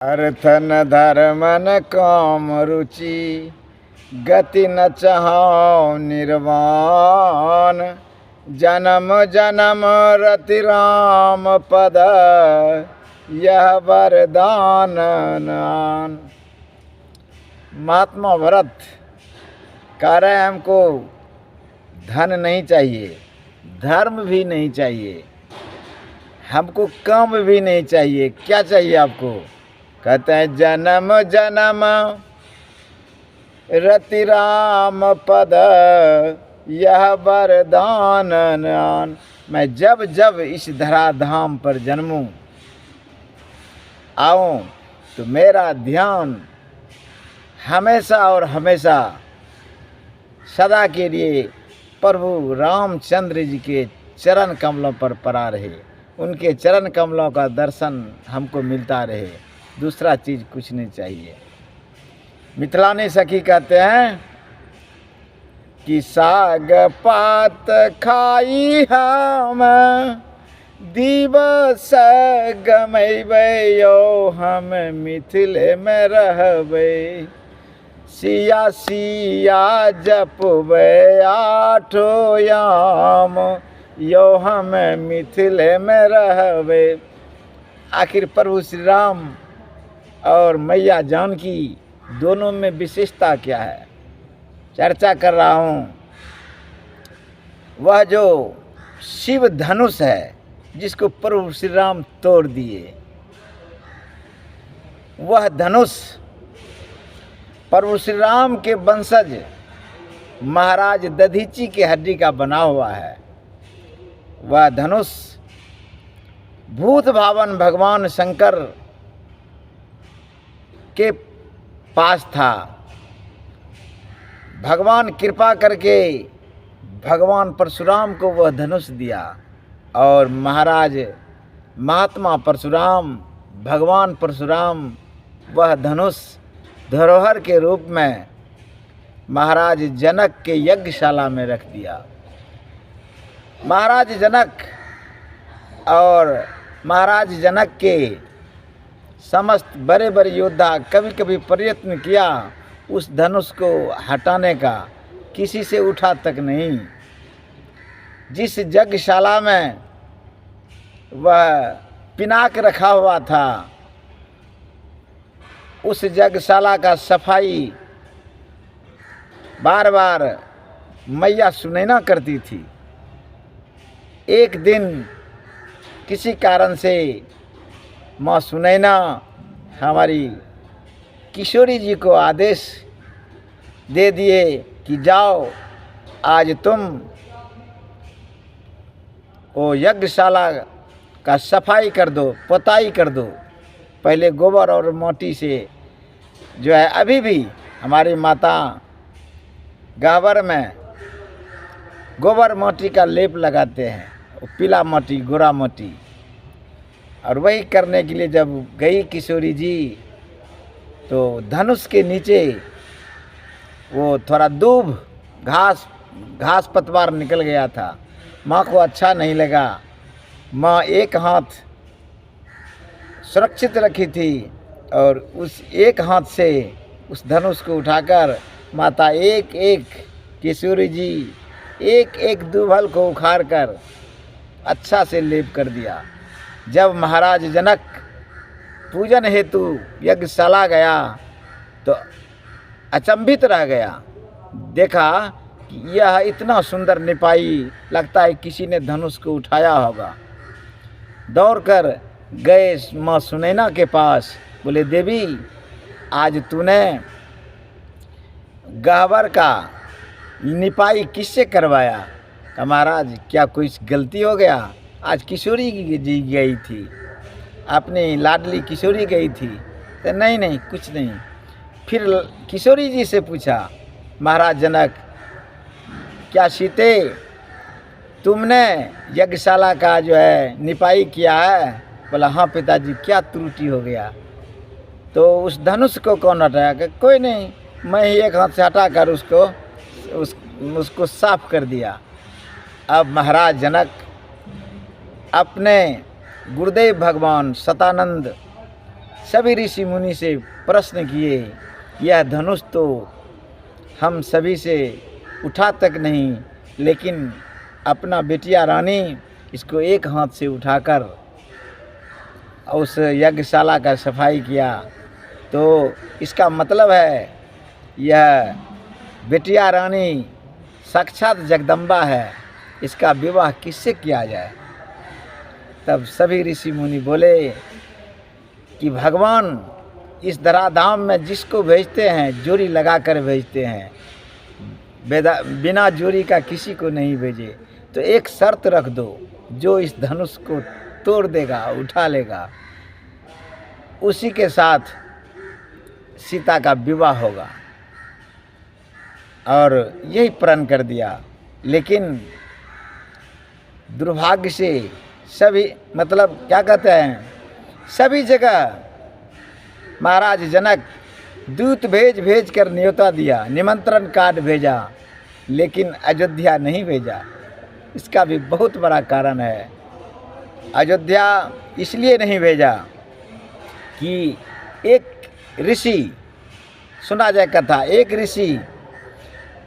अर्थ न धर्म न काम रुचि, गति न चाहौ निर्वाण। जन्म जन्म रति राम पद, यह वरदान नान। महात्मा भरत कह रहे हैं हमको धन नहीं चाहिए, धर्म भी नहीं चाहिए, हमको काम भी नहीं चाहिए। क्या चाहिए आपको? कहते हैं जन्म जन्म रति राम पद, यह वरदान नान। मैं जब जब इस धराधाम पर जन्मूं आऊं तो मेरा ध्यान हमेशा और हमेशा सदा के लिए प्रभु रामचंद्र जी के चरण कमलों पर पड़ा रहे, उनके चरण कमलों का दर्शन हमको मिलता रहे। दूसरा चीज़ कुछ नहीं चाहिए। मिथिलानी सखी कहते हैं कि साग पात खाई हम दिवस गमैबै, यो हम मिथिले में रहबै। सिया सिया जपबै आठो याम, यो हम मिथिले में रहबै। आखिर प्रभु श्री राम और मैया जानकी दोनों में विशेषता क्या है? चर्चा कर रहा हूँ। वह जो शिव धनुष है जिसको प्रभु श्री राम तोड़ दिए, वह धनुष प्रभु श्री राम के वंशज महाराज दधीची के हड्डी का बना हुआ है। वह धनुष भूत भावन भगवान शंकर के पास था। भगवान कृपा करके भगवान परशुराम को वह धनुष दिया और महाराज महात्मा परशुराम, भगवान परशुराम वह धनुष धरोहर के रूप में महाराज जनक के यज्ञशाला में रख दिया। महाराज जनक और महाराज जनक के समस्त बड़े बड़े योद्धा कभी कभी प्रयत्न किया उस धनुष को हटाने का, किसी से उठा तक नहीं। जिस यज्ञशाला में वह पिनाक रखा हुआ था, उस यज्ञशाला का सफाई बार बार मैया सुनैना करती थी। एक दिन किसी कारण से माँ सुनैना हमारी किशोरी जी को आदेश दे दिए कि जाओ आज तुम वो यज्ञशाला का सफाई कर दो, पोताई कर दो। पहले गोबर और माटी से जो है, अभी भी हमारी माता गावर में गोबर माटी का लेप लगाते हैं, पीला माटी, गोरा माटी। और वही करने के लिए जब गई किशोरी जी तो धनुष के नीचे वो थोड़ा दूब घास पतवार निकल गया था। माँ को अच्छा नहीं लगा। माँ एक हाथ सुरक्षित रखी थी और उस एक हाथ से उस धनुष को उठाकर माता एक एक किशोरी जी एक एक दूभल को उखाड़ कर अच्छा से लेप कर दिया। जब महाराज जनक पूजन हेतु यज्ञशाला गया तो अचंभित रह गया। देखा कि यह इतना सुंदर निपाई, लगता है किसी ने धनुष को उठाया होगा। दौड़कर गए माँ सुनैना के पास, बोले देवी आज तूने गह्वर का निपाई किससे करवाया? कहा महाराज क्या कोई गलती हो गया? आज किशोरी जी गई थी, अपनी लाडली किशोरी गई थी। तो नहीं नहीं कुछ नहीं। फिर किशोरी जी से पूछा महाराज जनक, क्या सीते तुमने यज्ञशाला का जो है निपाई किया है? बोला हाँ पिताजी, क्या त्रुटि हो गया? तो उस धनुष को कौन हटाया? कि कोई नहीं, मैं ही एक हाथ से हटा कर उसको साफ कर दिया। अब महाराज जनक अपने गुरुदेव भगवान सतानंद सभी ऋषि मुनि से प्रश्न किए, यह धनुष तो हम सभी से उठा तक नहीं, लेकिन अपना बिटिया रानी इसको एक हाथ से उठाकर उस यज्ञशाला का सफाई किया। तो इसका मतलब है यह बिटिया रानी साक्षात जगदम्बा है, इसका विवाह किससे किया जाए। तब सभी ऋषि मुनि बोले कि भगवान इस धराधाम में जिसको भेजते हैं जोड़ी लगा कर भेजते हैं, बिना जोड़ी का किसी को नहीं भेजे। तो एक शर्त रख दो, जो इस धनुष को तोड़ देगा, उठा लेगा, उसी के साथ सीता का विवाह होगा। और यही प्रण कर दिया। लेकिन दुर्भाग्य से सभी मतलब क्या कहते हैं, सभी जगह महाराज जनक दूत भेज कर न्योता दिया, निमंत्रण कार्ड भेजा, लेकिन अयोध्या नहीं भेजा। इसका भी बहुत बड़ा कारण है। अयोध्या इसलिए नहीं भेजा कि एक ऋषि, सुना जाए कथा, एक ऋषि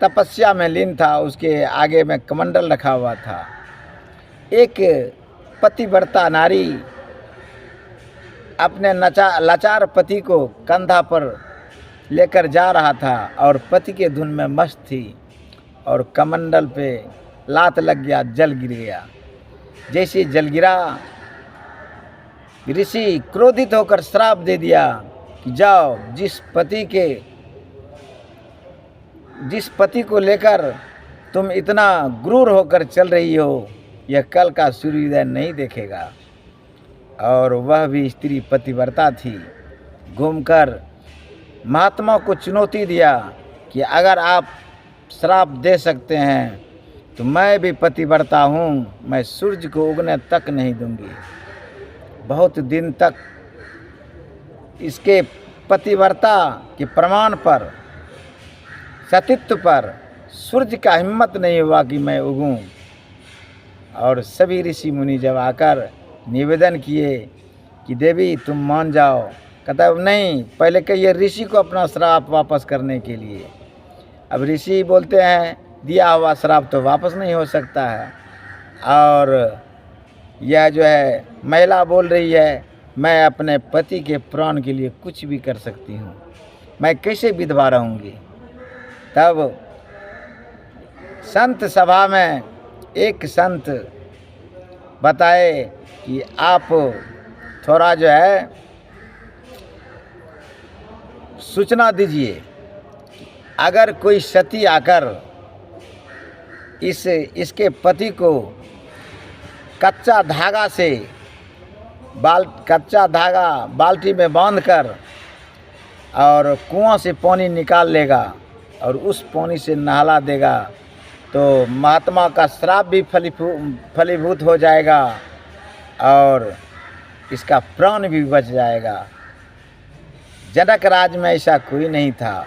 तपस्या में लीन था, उसके आगे में कमंडल रखा हुआ था। एक पतिव्रता नारी अपने लाचार पति को कंधा पर लेकर जा रहा था और पति के धुन में मस्त थी, और कमंडल पे लात लग गया, जल गिर गया। जैसे जल गिरा, ऋषि क्रोधित होकर श्राप दे दिया कि जाओ, जिस पति को लेकर तुम इतना क्रूर होकर चल रही हो, यह कल का सूर्योदय नहीं देखेगा। और वह भी स्त्री पतिव्रता थी। घूमकर महात्मा को चुनौती दिया कि अगर आप श्राप दे सकते हैं तो मैं भी पतिव्रता हूँ, मैं सूर्य को उगने तक नहीं दूंगी। बहुत दिन तक इसके पतिव्रता के प्रमाण पर, सतीत्व पर सूर्य का हिम्मत नहीं हुआ कि मैं उगूं। और सभी ऋषि मुनि जब आकर निवेदन किए कि देवी तुम मान जाओ, कहता है नहीं, पहले कहिए ऋषि को अपना श्राप वापस करने के लिए। अब ऋषि बोलते हैं दिया हुआ श्राप तो वापस नहीं हो सकता है। और यह जो है महिला बोल रही है मैं अपने पति के प्राण के लिए कुछ भी कर सकती हूँ, मैं कैसे विधवा रहूँगी। तब संत सभा में एक संत बताए कि आप थोड़ा जो है सूचना दीजिए, अगर कोई सती आकर इसके पति को कच्चा धागा बाल्टी में बांधकर और कुआं से पानी निकाल लेगा और उस पानी से नहला देगा, तो महात्मा का श्राप भी फलीभूत हो जाएगा और इसका प्राण भी बच जाएगा। जनक राज में ऐसा कोई नहीं था।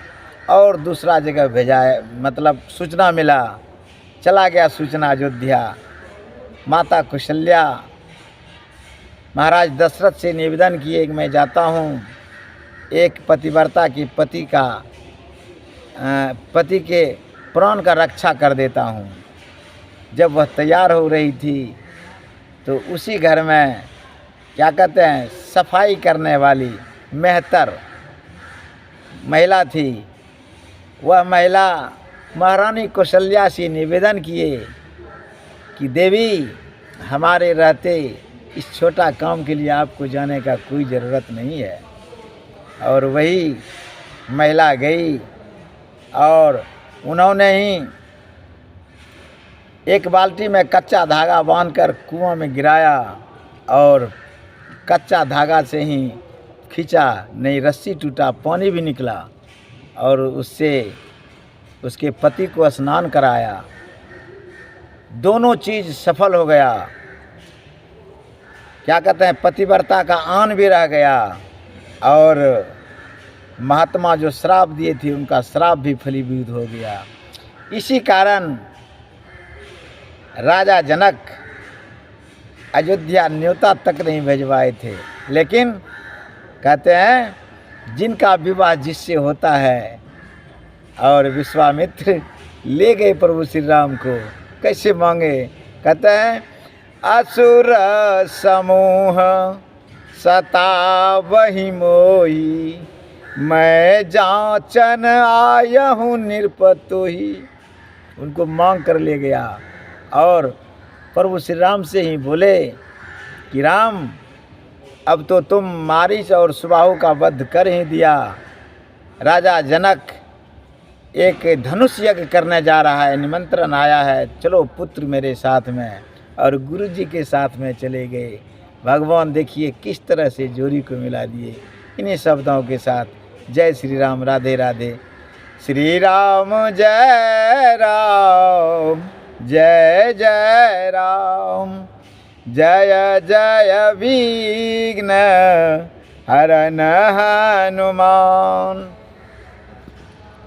और दूसरा जगह भेजा है, मतलब सूचना मिला, चला गया सूचना अयोध्या। माता कौशल्या महाराज दशरथ से निवेदन किए कि मैं जाता हूँ, एक पतिव्रता की पति के प्राण का रक्षा कर देता हूँ। जब वह तैयार हो रही थी तो उसी घर में क्या कहते हैं, सफाई करने वाली मेहतर महिला थी। वह महिला महारानी कौशल्या से निवेदन किए कि देवी हमारे रहते इस छोटा काम के लिए आपको जाने का कोई ज़रूरत नहीं है। और वही महिला गई और उन्होंने ही एक बाल्टी में कच्चा धागा बांधकर कुआं में गिराया और कच्चा धागा से ही खींचा, नहीं रस्सी टूटा, पानी भी निकला और उससे उसके पति को स्नान कराया। दोनों चीज़ सफल हो गया। क्या कहते हैं, पतिव्रता का आन भी रह गया और महात्मा जो श्राप दिए थे उनका श्राप भी फलीभूत हो गया। इसी कारण राजा जनक अयोध्या न्योता तक नहीं भिजवाए थे, लेकिन कहते हैं जिनका विवाह जिससे होता है। और विश्वामित्र ले गए प्रभु श्री राम को, कैसे मांगे? कहते हैं असुर समूह सतावहि मोही, मैं जांचन आया हूँ निरपतोही। उनको मांग कर ले गया और प्रभु श्री राम से ही बोले कि राम, अब तो तुम मारीच और सुबाहु का वध कर ही दिया। राजा जनक एक धनुष यज्ञ करने जा रहा है, निमंत्रण आया है, चलो पुत्र मेरे साथ में। और गुरु जी के साथ में चले गए। भगवान देखिए किस तरह से जोड़ी को मिला दिए इन्हीं शब्दों के साथ। जय श्री राम, राधे राधे। श्री राम जय राम, जय जय राम, जय जय विघ्न हरन हनुमान।